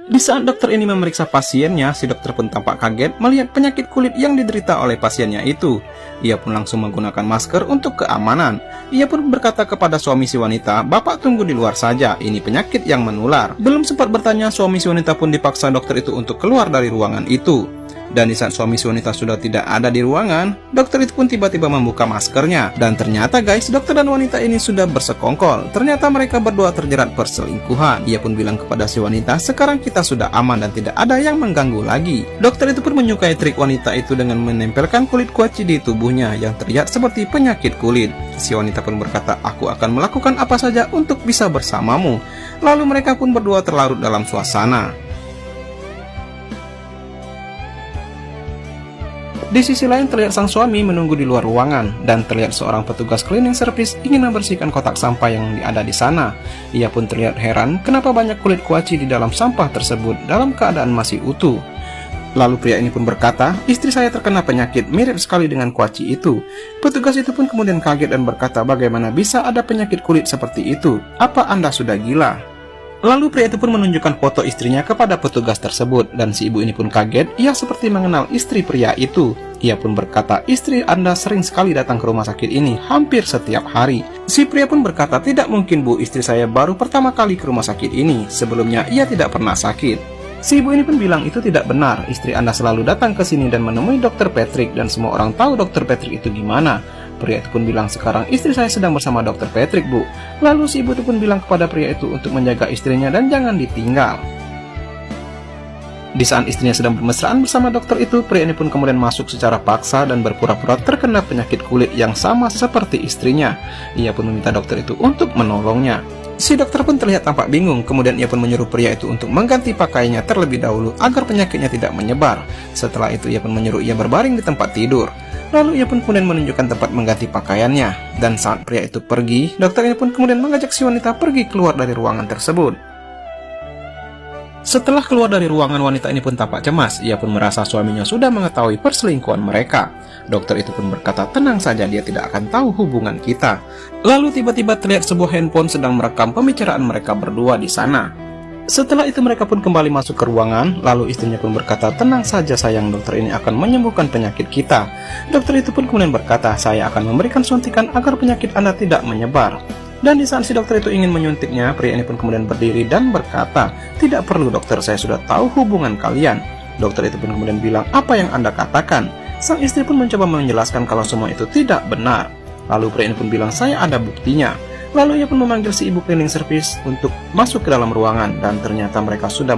Di saat dokter ini memeriksa pasiennya, si dokter pun tampak kaget melihat penyakit kulit yang diderita oleh pasiennya itu. Ia pun langsung menggunakan masker untuk keamanan. Ia pun berkata kepada suami si wanita, "Bapak tunggu di luar saja, ini penyakit yang menular." Belum sempat bertanya, suami si wanita pun dipaksa dokter itu untuk keluar dari ruangan itu. Dan di saat suami si wanita sudah tidak ada di ruangan, dokter itu pun tiba-tiba membuka maskernya. Dan ternyata guys, dokter dan wanita ini sudah bersekongkol. Ternyata mereka berdua terjerat perselingkuhan. Ia pun bilang kepada si wanita, "Sekarang kita sudah aman dan tidak ada yang mengganggu lagi." Dokter itu pun menyukai trik wanita itu dengan menempelkan kulit kuaci di tubuhnya yang terlihat seperti penyakit kulit. Si wanita pun berkata, "Aku akan melakukan apa saja untuk bisa bersamamu." Lalu mereka pun berdua terlarut dalam suasana. Di sisi lain terlihat sang suami menunggu di luar ruangan dan terlihat seorang petugas cleaning service ingin membersihkan kotak sampah yang ada di sana. Ia pun terlihat heran kenapa banyak kulit kuaci di dalam sampah tersebut dalam keadaan masih utuh. Lalu pria ini pun berkata, "Istri saya terkena penyakit mirip sekali dengan kuaci itu." Petugas itu pun kemudian kaget dan berkata, "Bagaimana bisa ada penyakit kulit seperti itu? Apa Anda sudah gila?" Lalu pria itu pun menunjukkan foto istrinya kepada petugas tersebut, dan si ibu ini pun kaget, ia seperti mengenal istri pria itu. Ia pun berkata, "Istri Anda sering sekali datang ke rumah sakit ini, hampir setiap hari." Si pria pun berkata, "Tidak mungkin Bu, istri saya baru pertama kali ke rumah sakit ini, sebelumnya ia tidak pernah sakit." Si ibu ini pun bilang itu tidak benar, istri Anda selalu datang ke sini dan menemui Dr. Patrick, dan semua orang tahu Dr. Patrick itu gimana. Pria itu pun bilang, "Sekarang istri saya sedang bersama Dr. Patrick, Bu." Lalu si ibu itu pun bilang kepada pria itu untuk menjaga istrinya dan jangan ditinggal. Di saat istrinya sedang bermesraan bersama dokter itu, pria ini pun kemudian masuk secara paksa dan berpura-pura terkena penyakit kulit yang sama seperti istrinya. Ia pun meminta dokter itu untuk menolongnya. Si dokter pun terlihat tampak bingung, kemudian ia pun menyuruh pria itu untuk mengganti pakaiannya terlebih dahulu agar penyakitnya tidak menyebar. Setelah itu ia pun menyuruh ia berbaring di tempat tidur. Lalu ia pun kemudian menunjukkan tempat mengganti pakaiannya. Dan saat pria itu pergi, dokter ini pun kemudian mengajak si wanita pergi keluar dari ruangan tersebut. Setelah keluar dari ruangan, wanita ini pun tampak cemas. Ia pun merasa suaminya sudah mengetahui perselingkuhan mereka. Dokter itu pun berkata, "Tenang saja, dia tidak akan tahu hubungan kita." Lalu tiba-tiba terlihat sebuah handphone sedang merekam pembicaraan mereka berdua di sana. Setelah itu mereka pun kembali masuk ke ruangan. Lalu istrinya pun berkata, "Tenang saja sayang, dokter ini akan menyembuhkan penyakit kita." Dokter itu pun kemudian berkata, "Saya akan memberikan suntikan agar penyakit Anda tidak menyebar." Dan di saat si dokter itu ingin menyuntiknya, pria ini pun kemudian berdiri dan berkata, "Tidak perlu dokter, saya sudah tahu hubungan kalian." Dokter itu pun kemudian bilang, "Apa yang Anda katakan?" Sang istri pun mencoba menjelaskan kalau semua itu tidak benar. Lalu pria ini pun bilang, "Saya ada buktinya." Lalu ia pun memanggil si ibu cleaning service untuk masuk ke dalam ruangan, dan ternyata mereka sudah